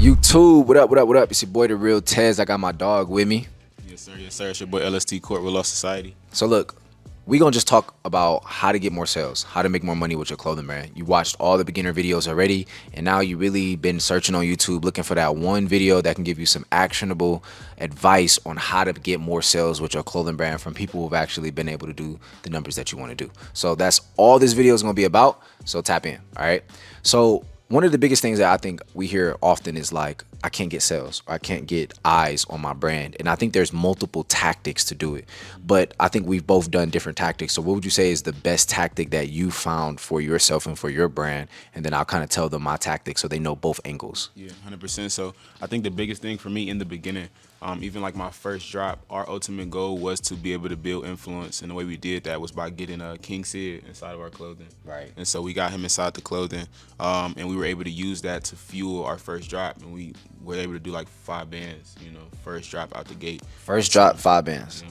YouTube, what up, what up, what up? It's your boy, the real Tez. I got my dog with me. Yes, sir. Yes, sir. It's your boy LST Court with Law Society. So look, we gonna just talk about how to get more sales, how to make more money with your clothing brand. You watched all the beginner videos already, and now you really been searching on YouTube looking for that one video that can give you some actionable advice on how to get more sales with your clothing brand from people who've actually been able to do the numbers that you want to do. So that's all this video is gonna be about. So tap in, all right? So one of the biggest things that I think we hear often is like, I can't get sales or I can't get eyes on my brand. And I think there's multiple tactics to do it. But I think we've both done different tactics. So what would you say is the best tactic that you found for yourself and for your brand? And then I'll kind of tell them my tactics so they know both angles. Yeah, 100%. So I think the biggest thing for me in the beginning, even like my first drop, our ultimate goal was to be able to build influence. And the way we did that was by getting King Sid inside of our clothing. Right. And so we got him inside the clothing, and we were able to use that to fuel our first drop. And we were able to do like 5 bands, first drop out the gate. First drop, 5 bands.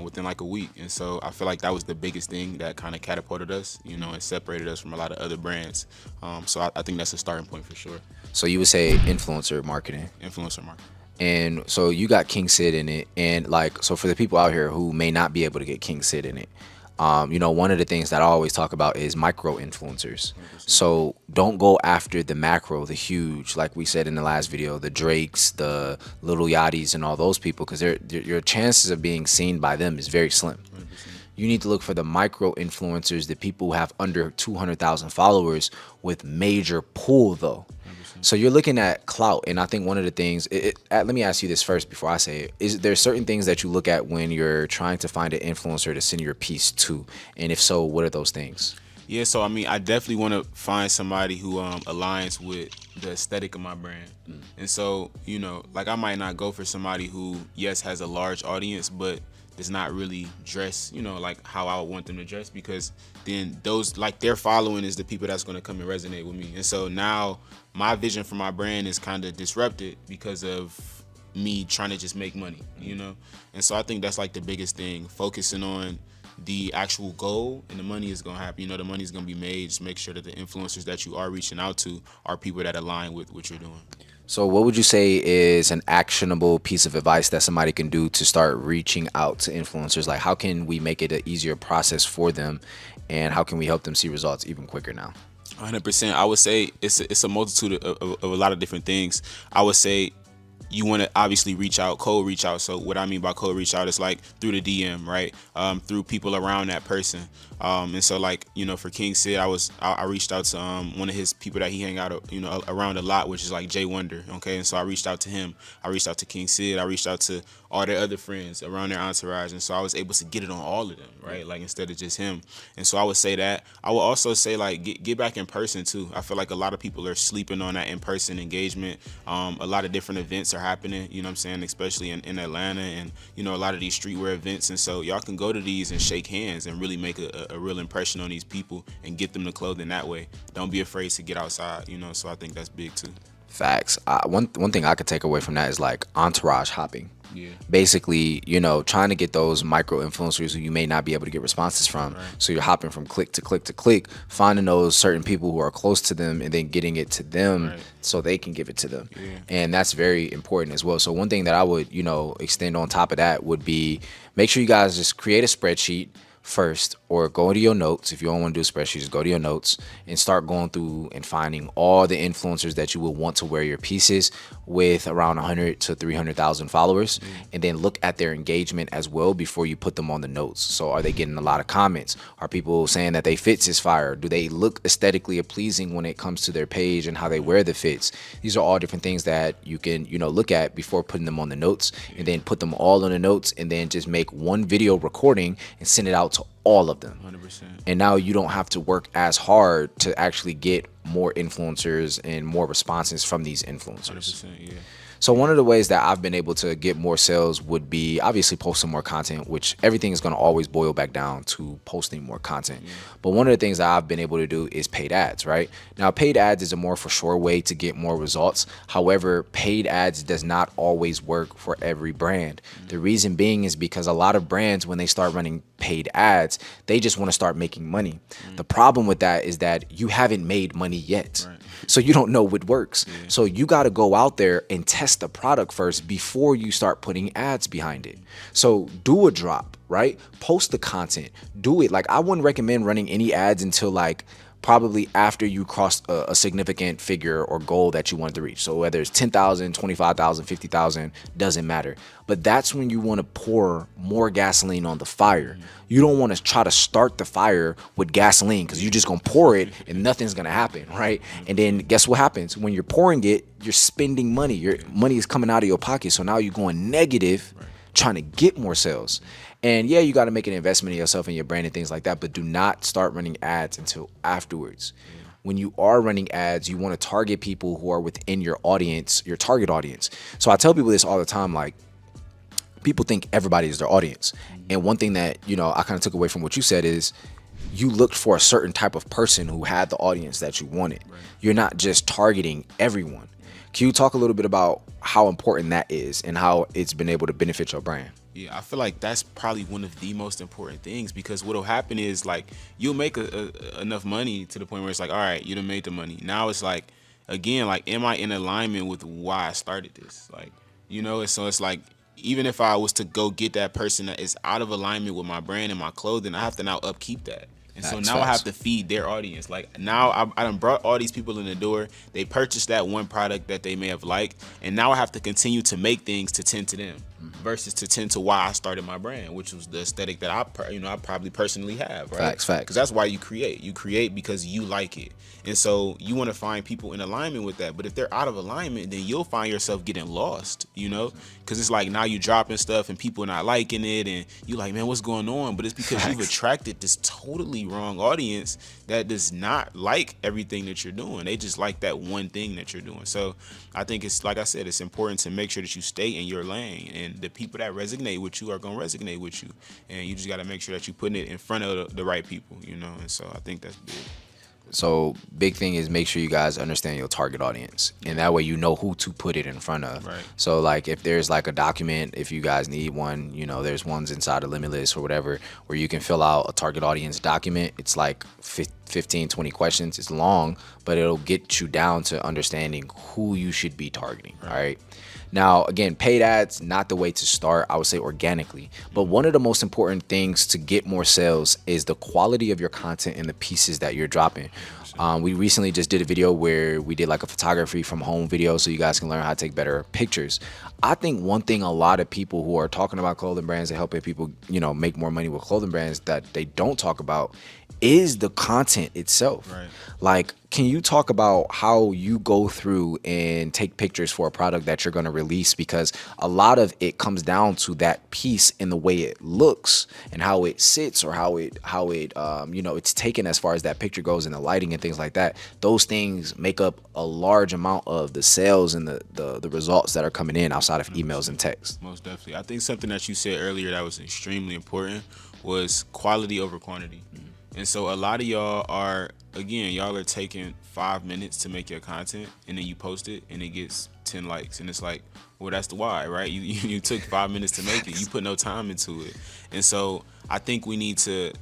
Within like a week. And so I feel like that was the biggest thing that kind of catapulted us, and separated us from a lot of other brands. So I think that's a starting point for sure. So you would say influencer marketing. Influencer marketing. And so you got King Sid in it. And like, so for the people out here who may not be able to get King Sid in it, one of the things that I always talk about is micro influencers. So don't go after the macro, the huge, like we said in the last video, the Drakes, the Little Yachties, and all those people, because your chances of being seen by them is very slim. 100%. You need to look for the micro influencers, the people who have under 200,000 followers with major pull, though. So you're looking at clout, and I think one of the things, let me ask you this first before I say it. Is there certain things that you look at when you're trying to find an influencer to send your piece to? And if so, what are those things? Yeah, so I mean, I definitely want to find somebody who aligns with the aesthetic of my brand. And so, like I might not go for somebody who, yes, has a large audience, but does not really dress, like how I would want them to dress, because then those, like, their following is the people that's going to come and resonate with me. And so now my vision for my brand is kind of disrupted because of me trying to just make money, And so I think that's like the biggest thing, focusing on the actual goal, and the money is going to happen. The money is going to be made. Just make sure that the influencers that you are reaching out to are people that align with what you're doing. So what would you say is an actionable piece of advice that somebody can do to start reaching out to influencers? Like, how can we make it an easier process for them, and how can we help them see results even quicker now? 100%. I would say it's a multitude of a lot of different things. I would say you want to obviously cold reach out. So what I mean by cold reach out is like through the DM, right? Through people around that person. And so like, for King Sid, I reached out to one of his people that he hang out, around a lot, which is like Jay Wonder. Okay. And so I reached out to him. I reached out to King Sid. I reached out to all their other friends around their entourage. And so I was able to get it on all of them, right? Like, instead of just him. And so I would say that. I would also say, like, get back in person too. I feel like a lot of people are sleeping on that in-person engagement. A lot of different events are happening, you know what I'm saying, especially in Atlanta, and a lot of these streetwear events. And so y'all can go to these and shake hands and really make a real impression on these people and get them the clothing that way. Don't be afraid to get outside, so I think that's big too. Facts. One thing I could take away from that is like entourage hopping. Yeah. Basically, trying to get those micro influencers who you may not be able to get responses from. Right. So you're hopping from click to click to click, finding those certain people who are close to them, and then getting it to them, right, so they can give it to them. Yeah. And that's very important as well. So one thing that I would, extend on top of that would be, make sure you guys just create a spreadsheet first, or go to your notes. If you don't want to do a spreadsheet, just go to your notes and start going through and finding all the influencers that you will want to wear your pieces with around 100 to 300,000 followers, and then look at their engagement as well before you put them on the notes. So are they getting a lot of comments? Are people saying that they fits is fire? Do they look aesthetically pleasing when it comes to their page and how they wear the fits? These are all different things that you can look at before putting them on the notes, and then put them all on the notes, and then just make one video recording and send it out to all of them. 100%. And now you don't have to work as hard to actually get more influencers and more responses from these influencers. 100%, yeah. So one of the ways that I've been able to get more sales would be obviously posting more content, which everything is going to always boil back down to posting more content. Yeah. But one of the things that I've been able to do is paid ads, right? Now, paid ads is a more for sure way to get more results. However, paid ads does not always work for every brand. The reason being is because a lot of brands, when they start running paid ads. They just want to start making money. The problem with that is that you haven't made money yet. So you don't know what works. So you got to go out there and test the product first before you start putting ads behind it. So do a drop, right? Post the content, do it. Like, I wouldn't recommend running any ads until like probably after you cross a significant figure or goal that you wanted to reach. So whether it's 10,000, 25,000, 50,000, doesn't matter. But that's when you want to pour more gasoline on the fire. You don't want to try to start the fire with gasoline, because you're just going to pour it and nothing's going to happen, right? And then guess what happens? When you're pouring it, you're spending money. Your money is coming out of your pocket. So now you're going negative, trying to get more sales. And yeah, you got to make an investment in yourself and your brand and things like that, but do not start running ads until afterwards. When you are running ads, you want to target people who are within your audience, your target audience. So I tell people this all the time, like, people think everybody is their audience. And one thing that, you know, I kind of took away from what you said is you looked for a certain type of person who had the audience that you wanted. You're not just targeting everyone. Can you talk a little bit about how important that is and how it's been able to benefit your brand? Yeah, I feel like that's probably one of the most important things, because what'll happen is, like, you'll make enough money to the point where it's like, all right, you done made the money. Now it's like, again, like, am I in alignment with why I started this? Like, you know, and so it's like, even if I was to go get that person that is out of alignment with my brand and my clothing, I have to now upkeep that. And so now I have to feed their audience. Like, now I done brought all these people in the door. They purchased that one product that they may have liked, and now I have to continue to make things to tend to them, versus to tend to why I started my brand, which was the aesthetic that I probably personally have. Right? Facts. Because that's why you create. You create because you like it, and so you want to find people in alignment with that. But if they're out of alignment, then you'll find yourself getting lost. You know, because it's like, now you dropping stuff and people not liking it, and you like, man, what's going on? But it's because you've attracted this totally wrong audience that does not like everything that you're doing. They just like that one thing that you're doing. So I think it's, like I said, it's important to make sure that you stay in your lane, and the people that resonate with you are going to resonate with you, and you just got to make sure that you're putting it in front of the right people, you know. And so I think that's big. So big thing is, make sure you guys understand your target audience, and that way you know who to put it in front of. Right. So like, if there's like a document, if you guys need one, you know, there's ones inside of Limitless or whatever where you can fill out a target audience document. It's like 15, 20 questions. It's long, but it'll get you down to understanding who you should be targeting. All right. Now, again, paid ads, not the way to start. I would say organically. But one of the most important things to get more sales is the quality of your content and the pieces that you're dropping. We recently just did a video where we did like a photography from home video, so you guys can learn how to take better pictures. I think one thing a lot of people who are talking about clothing brands and helping people, you know, make more money with clothing brands that they don't talk about is the content itself. Right. Like, can you talk about how you go through and take pictures for a product that you're going to release? Because a lot of it comes down to that piece and the way it looks and how it sits, or how it you know, it's taken as far as that picture goes, and the lighting and things like that. Those things make up a large amount of the sales and the results that are coming in outside of emails and text. Most definitely. I think something that you said earlier that was extremely important was quality over quantity. And so a lot of y'all are taking 5 minutes to make your content, and then you post it and it gets 10 likes, and it's like, well, that's the why, right? You took 5 minutes to make it. You put no time into it. And so I think we need to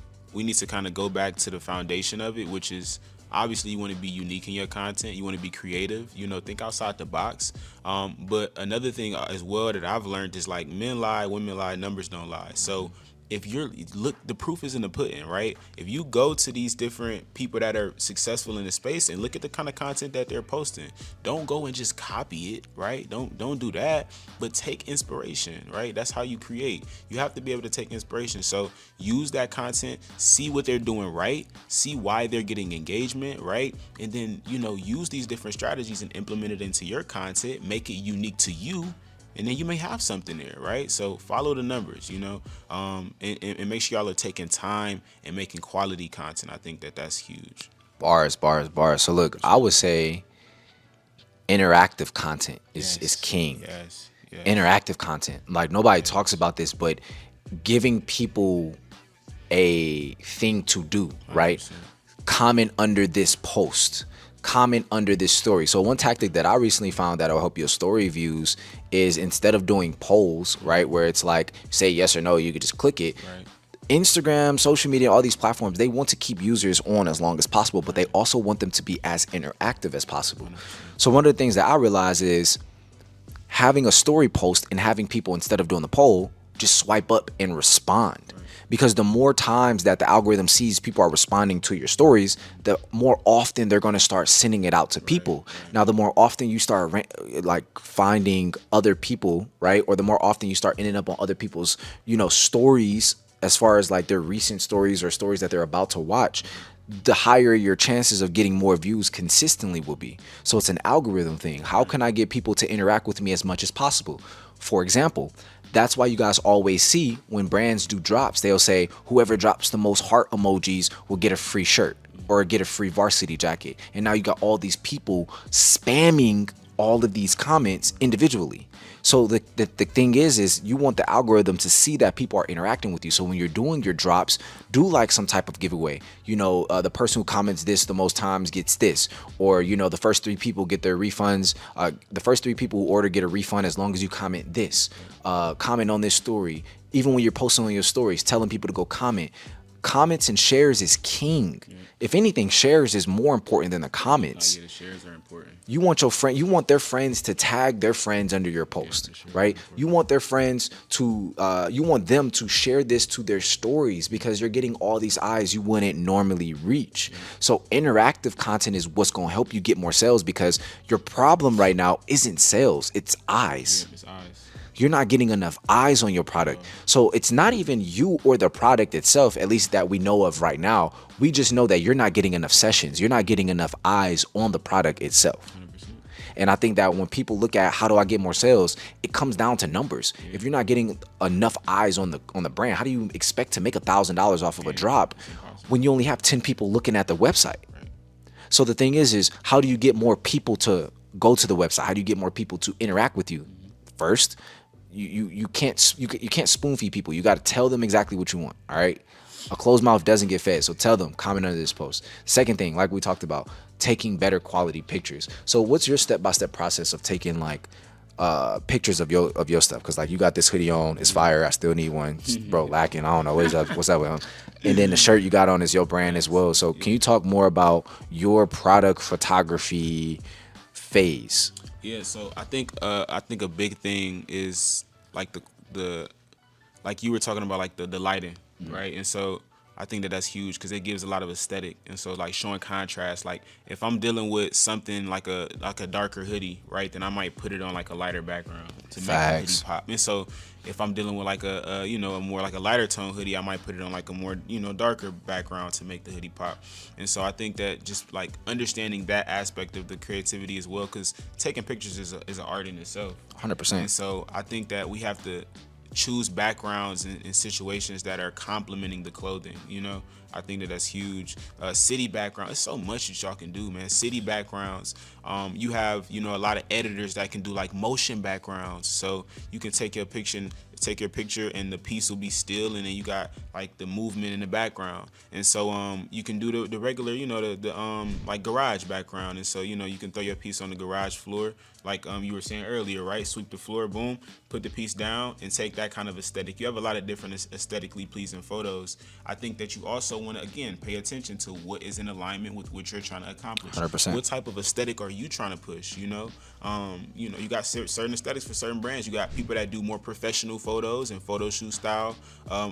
kind of go back to the foundation of it, which is, obviously, you want to be unique in your content. You want to be creative, you know, think outside the box. But another thing as well that I've learned is, like, men lie, women lie, numbers don't lie. So if the proof is in the pudding, right? If you go to these different people that are successful in the space and look at the kind of content that they're posting, don't go and just copy it, right? Don't do that, but take inspiration, right? That's how you create. You have to be able to take inspiration. So use that content, see what they're doing right, see why they're getting engagement, right? And then, you know, use these different strategies and implement it into your content, make it unique to you. And then you may have something there, right? So follow the numbers, you know, and make sure y'all are taking time and making quality content. I think that's huge. Bars. So look, I would say interactive content is king. Yes. Interactive content. Like, nobody talks about this, but giving people a thing to do, right? 100%. Comment under this post. Comment under this story. So one tactic that I recently found that'll help your story views is, instead of doing polls, right, where it's like say yes or no, you could just click it. Right. Instagram, social media, all these platforms, they want to keep users on as long as possible, but they also want them to be as interactive as possible. So one of the things that I realize is having a story post and having people, instead of doing the poll, just swipe up and respond. Because the more times that the algorithm sees people are responding to your stories, the more often they're going to start sending it out to people. Now, the more often you start like finding other people, right? Or the more often you start ending up on other people's, stories, as far as like their recent stories or stories that they're about to watch, the higher your chances of getting more views consistently will be. So it's an algorithm thing. How can I get people to interact with me as much as possible? For example, that's why you guys always see when brands do drops, they'll say whoever drops the most heart emojis will get a free shirt or get a free varsity jacket. And now you got all these people spamming all of these comments individually. So the thing is you want the algorithm to see that people are interacting with you. So when you're doing your drops, do like some type of giveaway. The person who comments this the most times gets this, or the first 3 people get their refunds. The first 3 people who order get a refund as long as you comment this. Comment on this story. Even when you're posting on your stories, telling people to go comment. Comments and shares is king. If anything, shares is more important than the comments. The shares are important. You want their friends to tag their friends under your post, right? You want their friends to, you want them to share this to their stories, because you're getting all these eyes you wouldn't normally reach. So interactive content is what's going to help you get more sales, because your problem right now isn't sales, it's eyes. It's eyes. You're not getting enough eyes on your product. So it's not even you or the product itself, at least that we know of right now. We just know that you're not getting enough sessions. You're not getting enough eyes on the product itself. 100%. And I think that when people look at how do I get more sales, it comes down to numbers. If you're not getting enough eyes on the brand, how do you expect to make $1,000 off of a drop when you only have 10 people looking at the website? So the thing is how do you get more people to go to the website? How do you get more people to interact with you? First, you can't spoon feed people. You got to tell them exactly what you want. All right. A closed mouth doesn't get fed. So tell them, comment under this post. Second thing, like we talked about, taking better quality pictures. So what's your step-by-step process of taking like pictures of your stuff? Because like you got this hoodie on, it's fire. I still need one, bro. Lacking. I don't know what's up with him. And then the shirt you got on is your brand as well. So can you talk more about your product photography phase? Yeah, so I think a big thing is like the like you were talking about, like the lighting, right? And so I think that's huge, because it gives a lot of aesthetic. And so like showing contrast, like if I'm dealing with something like a darker hoodie, right, then I might put it on like a lighter background to make the hoodie pop. And so if I'm dealing with like a more like a lighter tone hoodie, I might put it on like a more darker background to make the hoodie pop. And so I think that just like understanding that aspect of the creativity as well, because taking pictures is an art in itself. 100%. And so I think that we have to choose backgrounds in situations that are complementing the clothing. I think that's huge. City background, it's so much that y'all can do, man. City backgrounds. You have a lot of editors that can do like motion backgrounds, so you can take your picture and the piece will be still, and then you got like the movement in the background. And so you can do the regular, the like garage background. And so you can throw your piece on the garage floor, like you were saying earlier, right? Sweep the floor, boom, put the piece down, and take that kind of aesthetic. You have a lot of different aesthetically pleasing photos. I think that you also want to, again, pay attention to what is in alignment with what you're trying to accomplish. 100%. What type of aesthetic are you trying to push? You got certain aesthetics for certain brands. You got people that do more professional photos and photo shoot style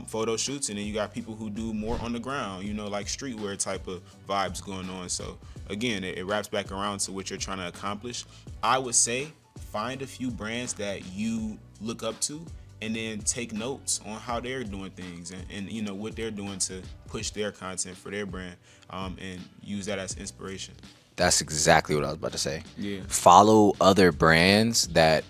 photo shoots, and then you got people who do more on the ground, like streetwear type of vibes going on. So again, it wraps back around to what you're trying to accomplish. I would say find a few brands that you look up to, and then take notes on how they're doing things and what they're doing to push their content for their brand, and use that as inspiration. That's exactly what I was about to say. Yeah. Follow other brands that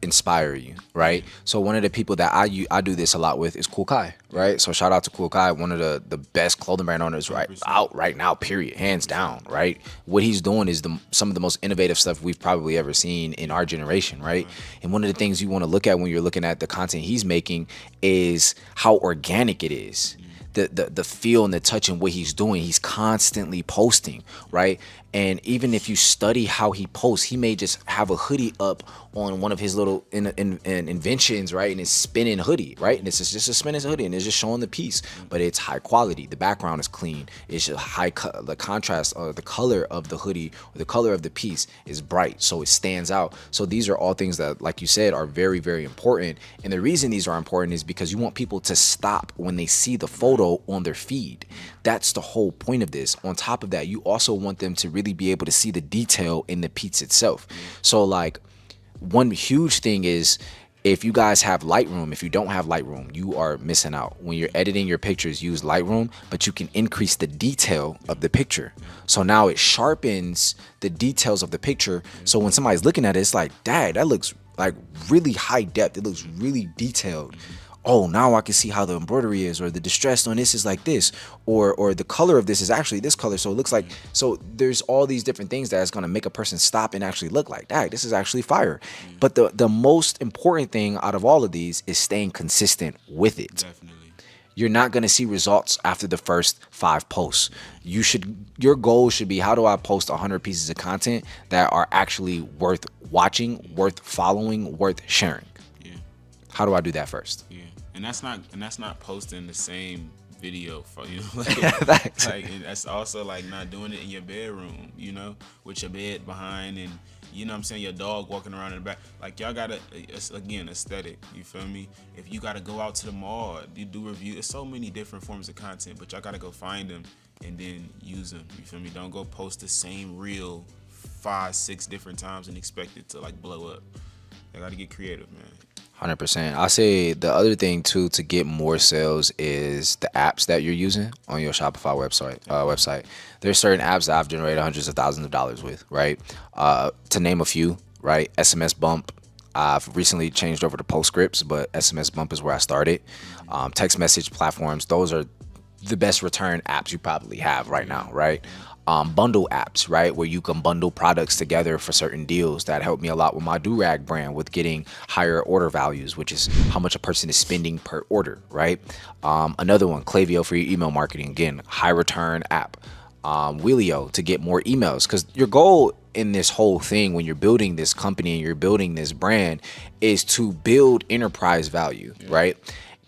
inspire you, right? So one of the people that I do this a lot with is Cool Kai, right? So shout out to Cool Kai, one of the best clothing brand owners out right now, period, hands down, right? What he's doing is some of the most innovative stuff we've probably ever seen in our generation, right? And one of the things you want to look at when you're looking at the content he's making is how organic it is. The feel and the touch and what he's doing. He's constantly posting, right? And even if you study how he posts, he may just have a hoodie up on one of his little in inventions, right? And it's spinning hoodie, right? And it's just a spinning hoodie, and it's just showing the piece, but it's high quality. The background is clean. It's just the contrast or the color of the hoodie or the color of the piece is bright, so it stands out. So these are all things that, like you said, are very, very important. And the reason these are important is because you want people to stop when they see the photo on their feed. That's the whole point of this. On top of that, you also want them to really be able to see the detail in the piece itself. So like, one huge thing is, if you guys have Lightroom, if you don't have Lightroom, you are missing out. When you're editing your pictures, use Lightroom, but you can increase the detail of the picture. So now it sharpens the details of the picture. So when somebody's looking at it, it's like, dang, that looks like really high depth. It looks really detailed. Oh, now I can see how the embroidery is, or the distress on this is like this, or the color of this is actually this color. So it looks like, so there's all these different things that's going to make a person stop and actually look like, dang, this is actually fire. But the most important thing out of all of these is staying consistent with it. Definitely. You're not going to see results after the first 5 posts. Your goal should be, how do I post 100 pieces of content that are actually worth watching, worth following, worth sharing? Yeah. How do I do that first? Yeah. And that's not posting the same video for, you know, like and that's also like not doing it in your bedroom, you know, with your bed behind, and you know what I'm saying, your dog walking around in the back. Like, y'all gotta, again, aesthetic, you feel me? If you gotta go out to the mall, you do review, there's so many different forms of content, but y'all gotta go find them and then use them, you feel me? Don't go post the same reel 5-6 different times and expect it to like blow up. I gotta get creative, man. 100%. I say the other thing too to get more sales is the apps that you're using on your Shopify website. There's certain apps that I've generated hundreds of thousands of dollars with, right? To name a few, right? SMS Bump. I've recently changed over to Postscripts, but SMS Bump is where I started. Text message platforms, those are the best return apps you probably have right now, right? Bundle apps, right, where you can bundle products together for certain deals. That helped me a lot with my do-rag brand, with getting higher order values, which is how much a person is spending per order, right? Another one, Klaviyo, for your email marketing, again, high return app. Wheelio to get more emails, because your goal in this whole thing, when you're building this company and you're building this brand, is to build enterprise value, right?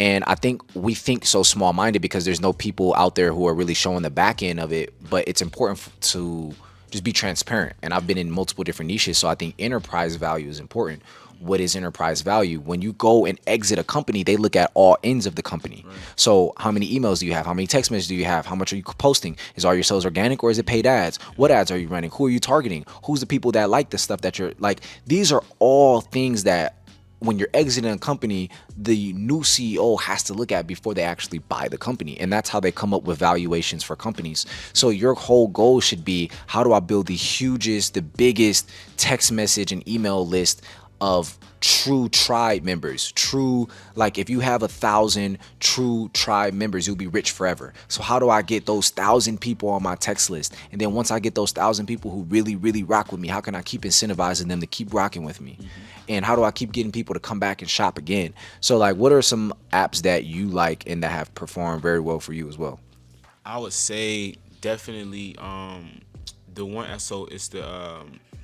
And I think we think so small-minded because there's no people out there who are really showing the back end of it. But it's important to just be transparent. And I've been in multiple different niches, so I think enterprise value is important. What is enterprise value? When you go and exit a company, they look at all ends of the company. Right. So how many emails do you have? How many text messages do you have? How much are you posting? Is all your sales organic, or is it paid ads? What ads are you running? Who are you targeting? Who's the people that like the stuff that you're like? These are all things that, when you're exiting a company, the new CEO has to look at before they actually buy the company. And that's how they come up with valuations for companies. So your whole goal should be, how do I build the hugest, the biggest text message and email list of true tribe members? True, like if you have 1,000 true tribe members, you'll be rich forever. So how do I get those 1,000 people on my text list? And then once I get those 1,000 people who really, really rock with me, how can I keep incentivizing them to keep rocking with me? And how do I keep getting people to come back and shop again? So like, what are some apps that you like and that have performed very well for you as well? I would say definitely the one, so it's the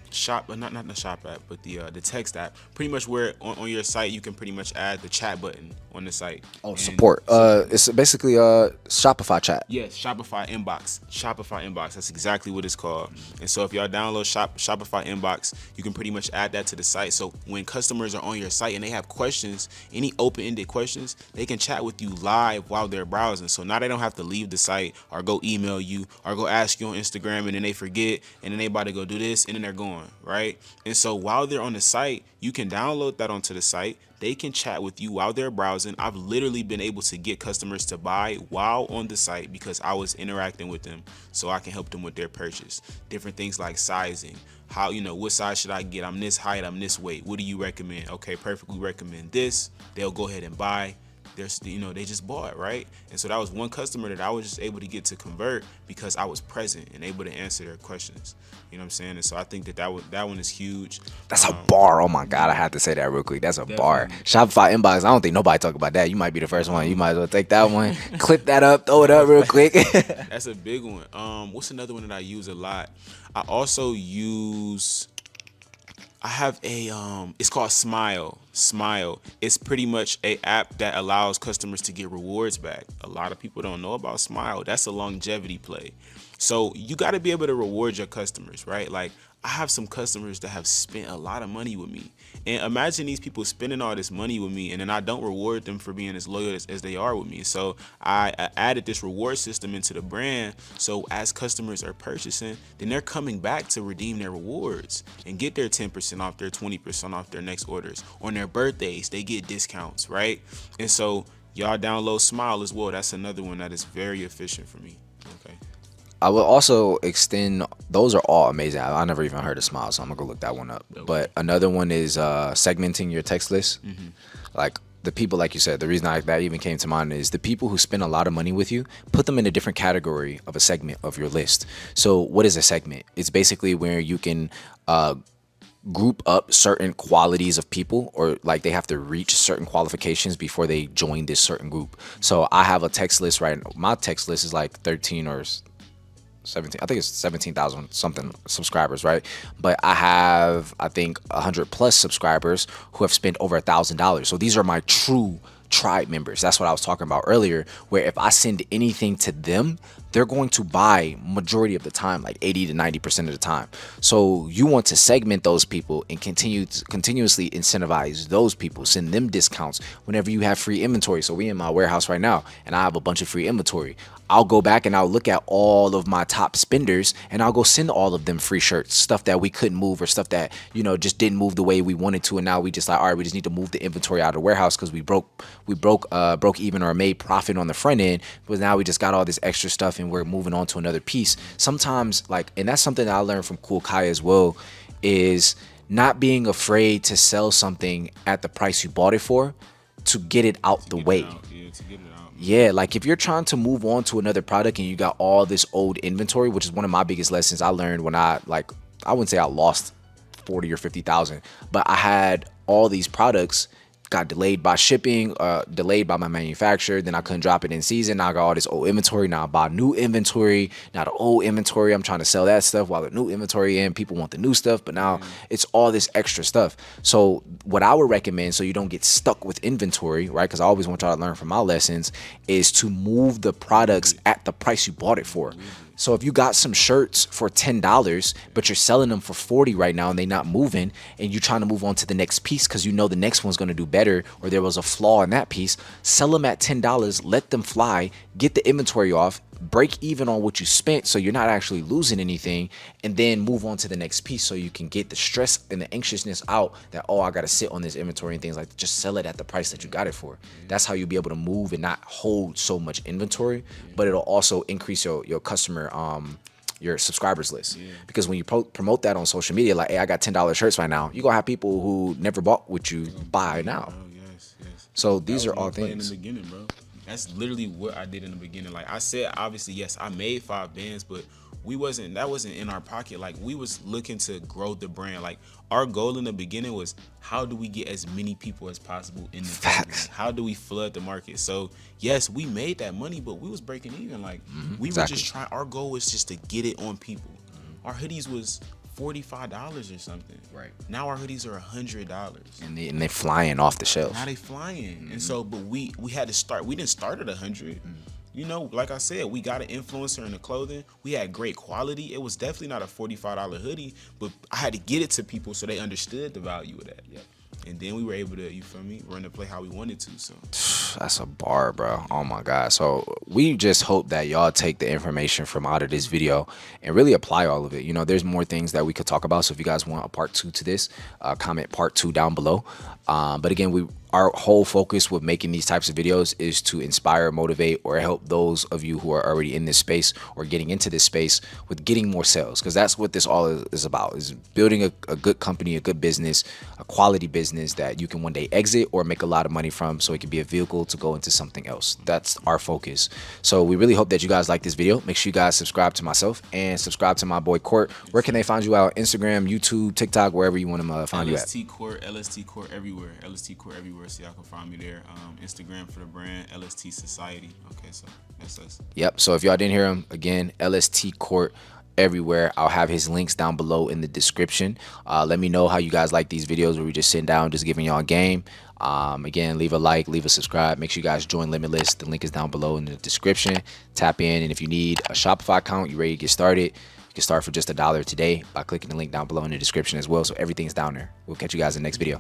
shop, but not the shop app, but the text app. Pretty much where on your site you can pretty much add the chat button on the site. Oh, support. It's basically Shopify chat. Yes, Shopify Inbox. Shopify Inbox. That's exactly what it's called. And so if y'all download Shopify Inbox, you can pretty much add that to the site. So when customers are on your site and they have questions, any open-ended questions, they can chat with you live while they're browsing. So now they don't have to leave the site or go email you or go ask you on Instagram, and then they forget, and then they about to go do this, and then they're going, right? And so while they're on the site, you can download that onto the site. They can chat with you while they're browsing. I've literally been able to get customers to buy while on the site because I was interacting with them, so I can help them with their purchase. Different things like sizing. How, you know, what size should I get? I'm this height, I'm this weight. What do you recommend? Okay, perfect. We recommend this. They'll go ahead and buy. there's, they just bought, right? And so that was one customer that I was just able to get to convert because I was present and able to answer their questions. You know what I'm saying? And so I think that one is huge. That's a bar. Oh my God, I had to say that real quick. That's a bar. Shopify inbox. I don't think nobody talk about that. You might be the first one. You might as well take that one, clip that up, throw it up real quick. That's a big one. What's another one that I use a lot? I also use. I have a it's called Smile. Smile. It's pretty much a app that allows customers to get rewards back. A lot of people don't know about Smile. That's a longevity play. So you got to be able to reward your customers, right? Like I have some customers that have spent a lot of money with me. And imagine these people spending all this money with me and then I don't reward them for being as loyal as they are with me. So I added this reward system into the brand. So as customers are purchasing, then they're coming back to redeem their rewards and get their 10% off, their 20% off their next orders. On their birthdays, they get discounts, right? And so y'all download Smile as well. That's another one that is very efficient for me. Okay. I will also extend. Those are all amazing. I never even heard of Smile, so I'm gonna go look that one up. But another one is segmenting your text list. Like the people, like you said, the reason that even came to mind is the people who spend a lot of money with you. Put them in a different category of a segment of your list. So what is a segment? It's basically where you can group up certain qualities of people, or like they have to reach certain qualifications before they join this certain group. So I have a text list right now. My text list is like 13 or 17, I think it's 17,000 something subscribers, right? But I have, I think, 100 plus subscribers who have spent over $1,000. So these are my true tribe members. That's what I was talking about earlier, where if I send anything to them, they're going to buy majority of the time, like 80 to 90% of the time. So you want to segment those people and continuously incentivize those people, send them discounts whenever you have free inventory. So we in my warehouse right now and I have a bunch of free inventory. I'll go back and I'll look at all of my top spenders and I'll go send all of them free shirts, stuff that we couldn't move or stuff that, just didn't move the way we wanted to. And now we just like, all right, we just need to move the inventory out of the warehouse because we broke even or made profit on the front end. But now we just got all this extra stuff and we're moving on to another piece. Sometimes and that's something that I learned from Cool Kai as well, is not being afraid to sell something at the price you bought it for to get it out the way. Yeah, like if you're trying to move on to another product and you got all this old inventory, which is one of my biggest lessons I learned when I wouldn't say I lost 40 or 50,000, but I had all these products got delayed by shipping, delayed by my manufacturer. Then I couldn't drop it in season. Now I got all this old inventory. Now I buy new inventory. Now the old inventory, I'm trying to sell that stuff while the new inventory in. People want the new stuff, but now it's all this extra stuff. So what I would recommend, so you don't get stuck with inventory, right? Because I always want y'all to learn from my lessons, is to move the products at the price you bought it for. So if you got some shirts for $10, but you're selling them for 40 right now and they're not moving, and you're trying to move on to the next piece because you know the next one's going to do better, or there was a flaw in that piece, sell them at $10, let them fly, get the inventory off, break even on what you spent so you're not actually losing anything, and then move on to the next piece so you can get the stress and the anxiousness out that, oh, I got to sit on this inventory and things like that. Just sell it at the price that you got it for. That's how you'll be able to move and not hold so much inventory, but it'll also increase your customer your subscribers list, because when you promote that on social media, like, hey, I got $10 shirts right now, you're gonna have people who never bought what you buy now. Yes. So these are all things. In the beginning, bro. That's literally what I did in the beginning. Like I said, obviously, yes, I made 5 bands, but that wasn't in our pocket. Like we was looking to grow the brand. Like our goal in the beginning was, how do we get as many people as possible in the Facts. brand? How do we flood the market? So yes, we made that money, but we was breaking even. Like we Exactly. were just trying. Our goal was just to get it on people. Our hoodies was $45 or something. Right. Now our hoodies are $100. And they flying off the shelf. Now they flying. And so, but we had to start. We didn't start at 100. Like I said, we got an influencer in the clothing. We had great quality. It was definitely not a $45 hoodie, but I had to get it to people so they understood the value of that. Yep. And then we were able to, you feel me, run the play how we wanted to. So That's a bar, bro. Oh my God. So we just hope that y'all take the information from out of this video and really apply all of it. There's more things that we could talk about. So if you guys want a part 2 to this, comment part 2 down below. But again, our whole focus with making these types of videos is to inspire, motivate, or help those of you who are already in this space or getting into this space with getting more sales, because that's what this all is about, is building a good company, a good business, a quality business that you can one day exit or make a lot of money from, so it can be a vehicle to go into something else. That's our focus. So we really hope that you guys like this video. Make sure you guys subscribe to myself and subscribe to my boy Court. Where can they find you out? Instagram, YouTube, TikTok, wherever you want to find you at. LST Court everywhere. LST Court everywhere. So y'all can find me there. Instagram for the brand, LST Society. Okay, so that's us. Yep. So if y'all didn't hear him, again, LST Court everywhere. I'll have his links down below in the description. Let me know how you guys like these videos where we just sitting down, just giving y'all a game. Again, leave a like, leave a subscribe. Make sure you guys join Limitless. The link is down below in the description. Tap in, and if you need a Shopify account, you're ready to get started, you can start for just $1 today by clicking the link down below in the description as well. So everything's down there. We'll catch you guys in the next video.